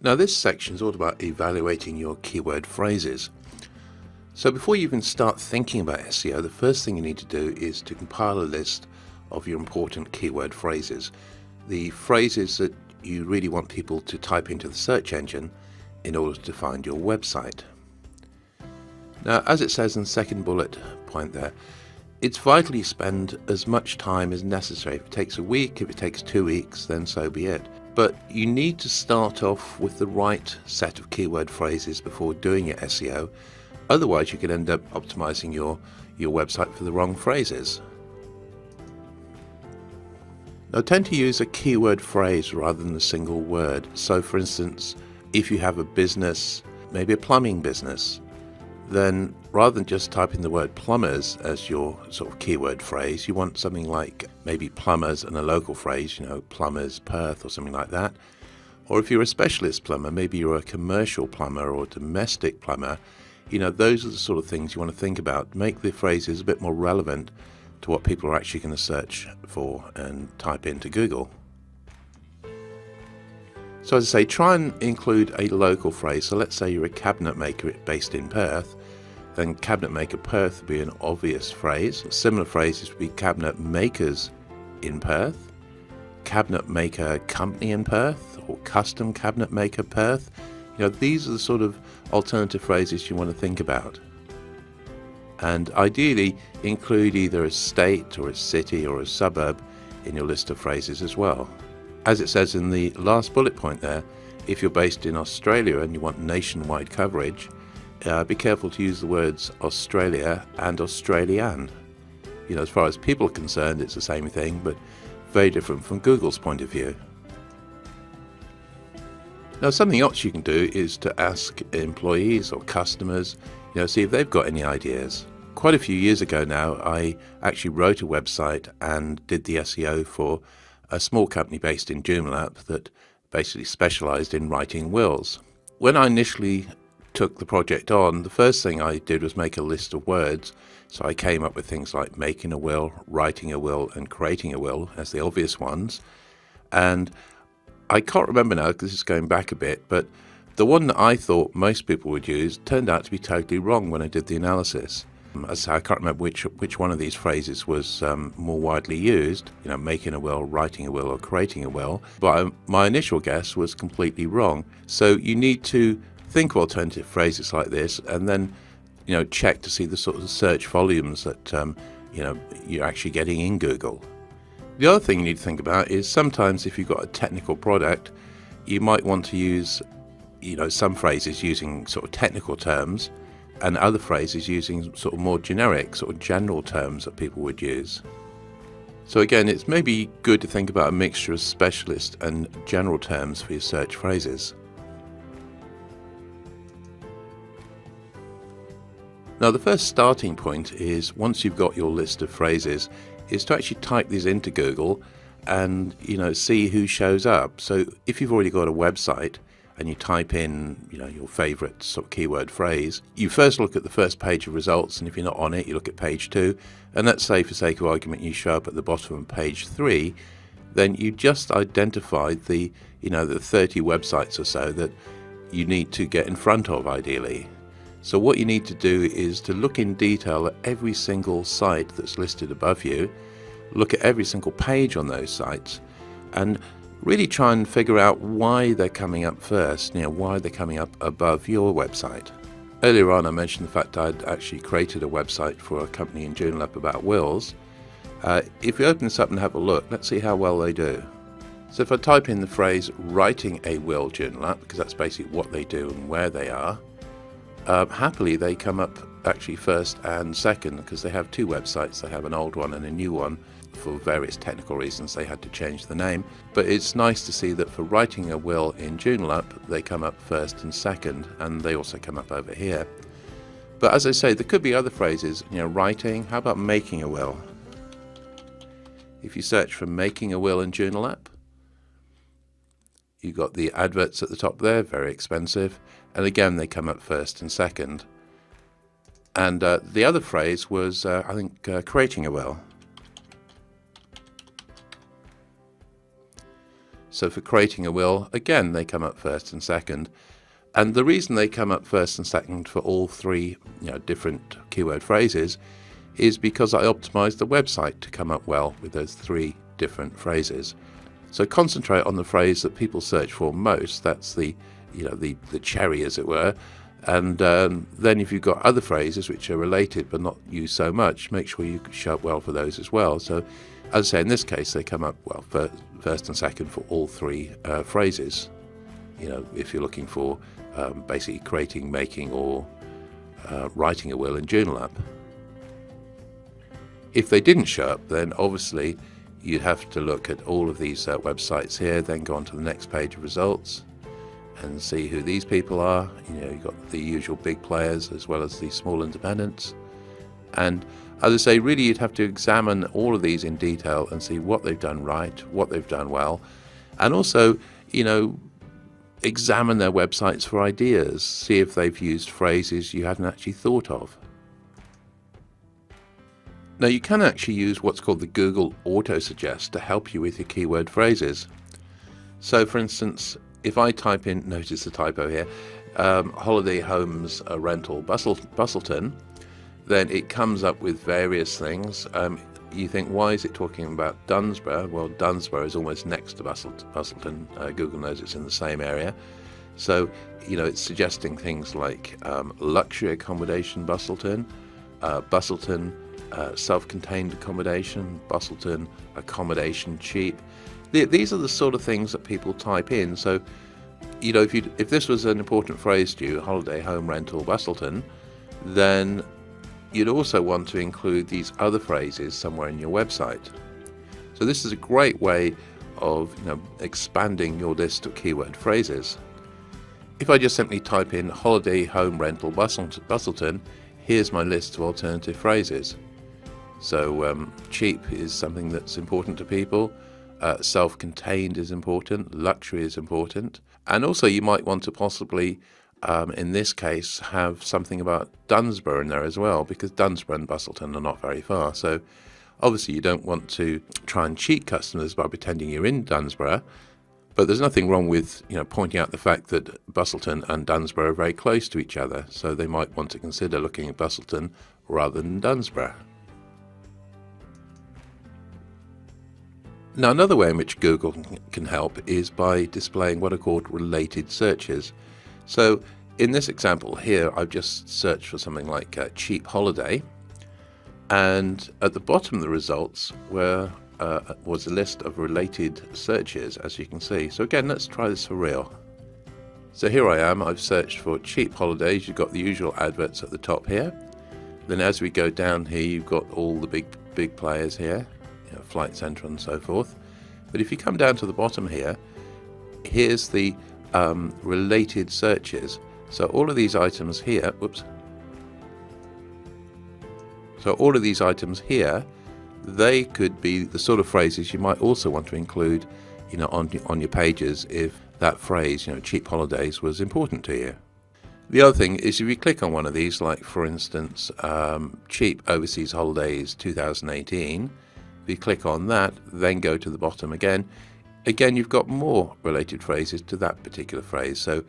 Now this section is all about evaluating your keyword phrases. So before you even start thinking about SEO, the first thing you need to do is to compile a list of your important keyword phrases. The phrases that you really want people to type into the search engine in order to find your website. Now, as it says in the second bullet point there, it's vital you spend as much time as necessary. If it takes a week, if it takes 2 weeks, then so be it. But you need to start off with the right set of keyword phrases before doing your SEO. Otherwise, you could end up optimizing your website for the wrong phrases. Now, tend to use a keyword phrase rather than a single word. So, for instance, if you have a business, maybe a plumbing business, then rather than just typing the word plumbers as your sort of keyword phrase, you want something like maybe plumbers and a local phrase, plumbers Perth or something like that. Or if you're a specialist plumber, maybe you're a commercial plumber or a domestic plumber, those are the sort of things you want to think about. Make the phrases a bit more relevant to what people are actually going to search for and type into Google. So as I say, try and include a local phrase. So let's say you're a cabinet maker based in Perth, then cabinet maker Perth would be an obvious phrase. Similar phrases would be cabinet makers in Perth, cabinet maker company in Perth, or custom cabinet maker Perth. These are the sort of alternative phrases you want to think about. And ideally include either a state or a city or a suburb in your list of phrases as well. As it says in the last bullet point there, if you're based in Australia and you want nationwide coverage, be careful to use the words Australia and Australian. As far as people are concerned, it's the same thing, but very different from Google's point of view. Now, something else you can do is to ask employees or customers, see if they've got any ideas. Quite a few years ago now, I actually wrote a website and did the SEO for a small company based in Joondalup that basically specialized in writing wills. When I initially took the project on, the first thing I did was make a list of words. So I came up with things like making a will, writing a will, and creating a will as the obvious ones. And I can't remember now because this is going back a bit, but the one that I thought most people would use turned out to be totally wrong when I did the analysis. As I can't remember which one of these phrases was more widely used, making a will, writing a will, or creating a will. But my initial guess was completely wrong. So you need to think of alternative phrases like this and then, check to see the sort of search volumes that, you're actually getting in Google. The other thing you need to think about is sometimes if you've got a technical product, you might want to use, some phrases using sort of technical terms and other phrases using sort of more generic, sort of general terms that people would use. So again, it's maybe good to think about a mixture of specialist and general terms for your search phrases. Now, the first starting point is, once you've got your list of phrases, is to actually type these into Google and, see who shows up. So if you've already got a website and you type in, your favorite sort of keyword phrase, you first look at the first page of results, and if you're not on it, you look at page 2. And let's say, for sake of argument, you show up at the bottom of page 3, then you just identified the 30 websites or so that you need to get in front of, ideally. So what you need to do is to look in detail at every single site that's listed above you, look at every single page on those sites, and really try and figure out why they're coming up first, why they're coming up above your website. Earlier on, I mentioned the fact I'd actually created a website for a company in Joondalup about wills. If we open this up and have a look, let's see how well they do. So if I type in the phrase writing a will Joondalup, because that's basically what they do and where they are, happily they come up actually first and second, because they have 2 websites. They have an old one and a new one. For various technical reasons they had to change the name, but it's nice to see that for writing a will in Joondalup they come up first and second, and they also come up over here. But as I say, there could be other phrases, writing. How about making a will? If you search for making a will in Joondalup, you've got the adverts at the top there, very expensive, and again they come up first and second. And the other phrase was, I think, creating a will. So for creating a will, again, they come up first and second. And the reason they come up first and second for all three different keyword phrases is because I optimized the website to come up well with those three different phrases. So concentrate on the phrase that people search for most. That's the cherry, as it were. And then if you've got other phrases which are related but not used so much, make sure you show up well for those as well. So as I say, in this case, they come up well first and second for all three phrases. If you're looking for basically creating, making, or writing a will in Journal app. If they didn't show up, then obviously you'd have to look at all of these websites here, then go on to the next page of results and see who these people are. You've got the usual big players as well as the small independents. And as I say, really you'd have to examine all of these in detail and see what they've done right, what they've done well, and also, examine their websites for ideas, see if they've used phrases you hadn't actually thought of. Now you can actually use what's called the Google Autosuggest to help you with your keyword phrases. So for instance, if I type in, notice the typo here, holiday homes rental Bustleton, then it comes up with various things. You think, why is it talking about Dunsborough? Well, Dunsborough is almost next to Bustleton. Google knows it's in the same area. So, it's suggesting things like luxury accommodation Bustleton, Bustleton self-contained accommodation, Bustleton accommodation cheap. These are the sort of things that people type in. So, if this was an important phrase to you, holiday home rental Bustleton, then you'd also want to include these other phrases somewhere in your website. So this is a great way of expanding your list of keyword phrases. If I just simply type in holiday home rental Bustleton, here's my list of alternative phrases. So cheap is something that's important to people, self-contained is important, luxury is important, and also you might want to possibly in this case have something about Dunsborough in there as well, because Dunsborough and Bustleton are not very far. So obviously you don't want to try and cheat customers by pretending you're in Dunsborough, but there's nothing wrong with pointing out the fact that Bustleton and Dunsborough are very close to each other, so they might want to consider looking at Bustleton rather than Dunsborough. Now another way in which Google can help is by displaying what are called related searches. So in this example here, I've just searched for something like cheap holiday, and at the bottom of the results was a list of related searches, as you can see. So again, let's try this for real. So here I am, I've searched for cheap holidays. You've got the usual adverts at the top here. Then as we go down here, you've got all the big players here, Flight Centre and so forth. But if you come down to the bottom here, here's the related searches. So all of these items here, So all of these items here, they could be the sort of phrases you might also want to include, on your pages if that phrase, cheap holidays, was important to you. The other thing is if you click on one of these, like for instance, cheap overseas holidays 2018, if you click on that, then go to the bottom again, you've got more related phrases to that particular phrase. So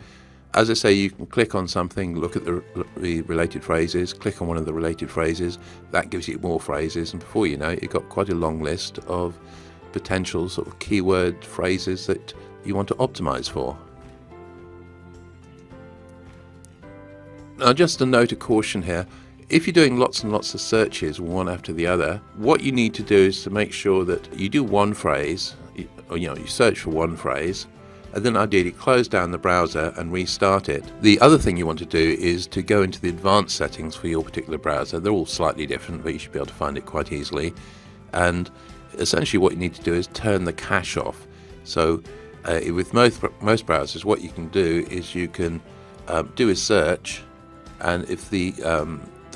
as I say, you can click on something, look at the related phrases, click on one of the related phrases, that gives you more phrases, and before you know it, you've got quite a long list of potential sort of keyword phrases that you want to optimize for. Now just a note of caution here, if you're doing lots and lots of searches one after the other, what you need to do is to make sure that you do one phrase, you search for one phrase, and then ideally close down the browser and restart it. The other thing you want to do is to go into the advanced settings for your particular browser. They're all slightly different, but you should be able to find it quite easily. And essentially what you need to do is turn the cache off. So with most browsers, what you can do is you can do a search, and if the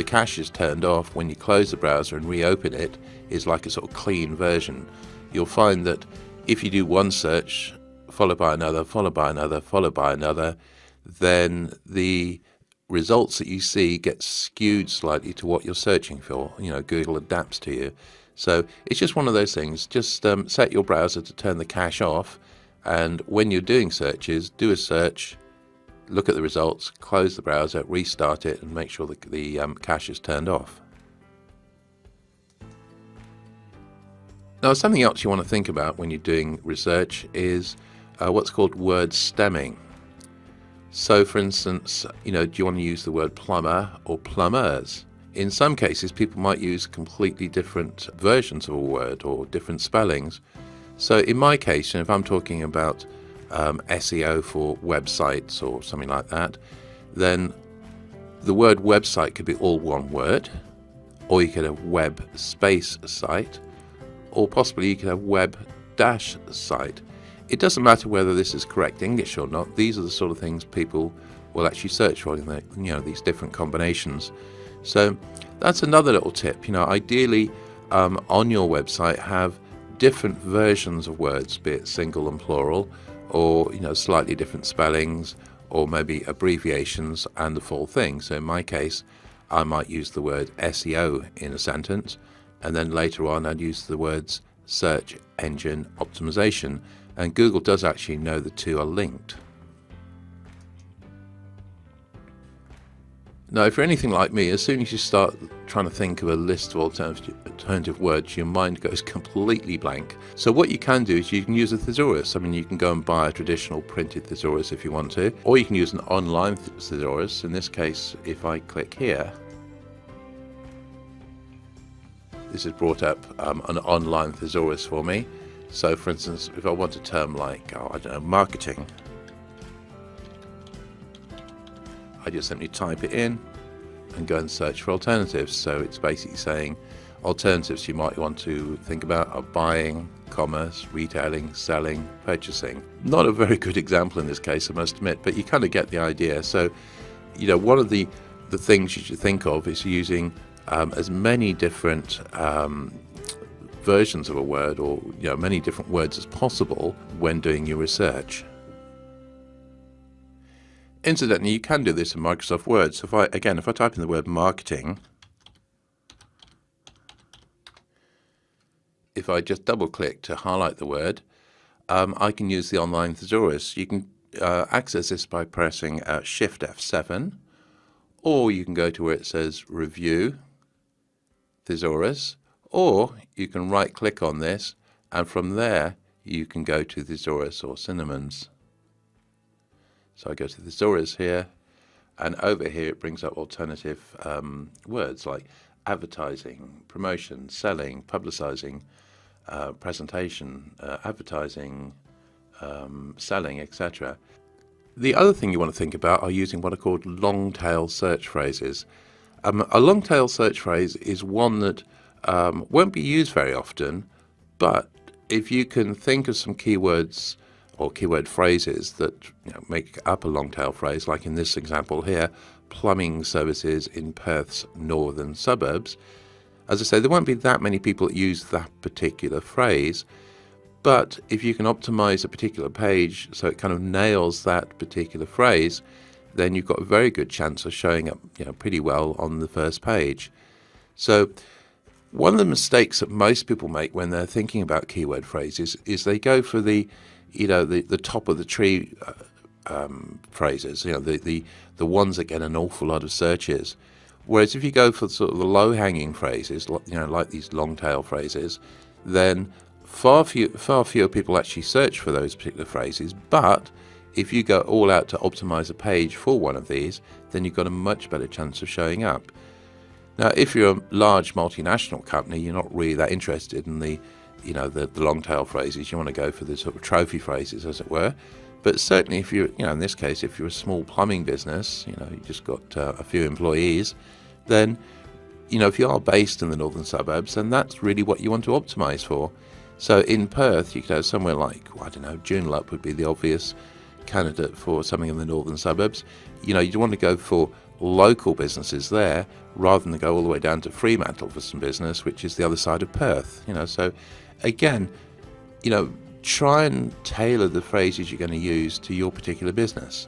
cache is turned off, when you close the browser and reopen it, is like a sort of clean version. You'll find that if you do one search followed by another, followed by another, followed by another, then the results that you see get skewed slightly to what you're searching for. Google adapts to you. So it's just one of those things. Just set your browser to turn the cache off, And when you're doing searches, do a search, look at the results, close the browser, restart it, and make sure that the cache is turned off. Now, something else you want to think about when you're doing research is what's called word stemming. So, for instance, do you want to use the word plumber or plumbers? In some cases, people might use completely different versions of a word or different spellings. So in my case, if I'm talking about SEO for websites or something like that, then the word website could be all one word, or you could have web space site, or possibly you could have web dash site. It doesn't matter whether this is correct English or not. These are the sort of things people will actually search for in these different combinations. So that's another little tip. Ideally on your website have different versions of words, be it single and plural, or slightly different spellings, or maybe abbreviations and the full thing. So in my case, I might use the word SEO in a sentence, and then later on I'd use the words search engine optimization, and Google does actually know the two are linked. Now, if you're anything like me, as soon as you start trying to think of a list of alternative words, your mind goes completely blank. So what you can do is you can use a thesaurus. You can go and buy a traditional printed thesaurus if you want to, or you can use an online thesaurus. In this case, if I click here, this has brought up an online thesaurus for me. So, for instance, if I want a term like, marketing, I just simply type it in and go and search for alternatives. So it's basically saying alternatives you might want to think about are buying, commerce, retailing, selling, purchasing. Not a very good example in this case, I must admit, but you kind of get the idea. So, one of the things you should think of is using as many different versions of a word, or many different words as possible when doing your research. Incidentally, you can do this in Microsoft Word. So if I type in the word marketing, if I just double click to highlight the word, I can use the online thesaurus. You can access this by pressing Shift F7, or you can go to where it says Review Thesaurus, or you can right click on this, and from there you can go to Thesaurus or synonyms. So I go to Thesaurus here, and over here it brings up alternative words like advertising, promotion, selling, publicizing, presentation, advertising, selling, etc. The other thing you want to think about are using what are called long tail search phrases. A long tail search phrase is one that won't be used very often, but if you can think of some keywords or keyword phrases that make up a long tail phrase, like in this example here, plumbing services in Perth's northern suburbs. As I say, there won't be that many people that use that particular phrase, but if you can optimize a particular page so it kind of nails that particular phrase, then you've got a very good chance of showing up pretty well on the first page. So one of the mistakes that most people make when they're thinking about keyword phrases is they go for the top of the tree phrases, the ones that get an awful lot of searches. Whereas if you go for sort of the low-hanging phrases, like these long-tail phrases, then far fewer people actually search for those particular phrases. But if you go all out to optimize a page for one of these, then you've got a much better chance of showing up. Now, if you're a large multinational company, you're not really that interested in the long tail phrases. You want to go for the sort of trophy phrases, as it were. But certainly if you're, in this case, if you're a small plumbing business, you just got a few employees, then, if you are based in the northern suburbs, then that's really what you want to optimize for. So in Perth, you could have somewhere like, Joondalup would be the obvious candidate for something in the northern suburbs. You'd want to go for local businesses there rather than go all the way down to Fremantle for some business, which is the other side of Perth. So again, try and tailor the phrases you're going to use to your particular business.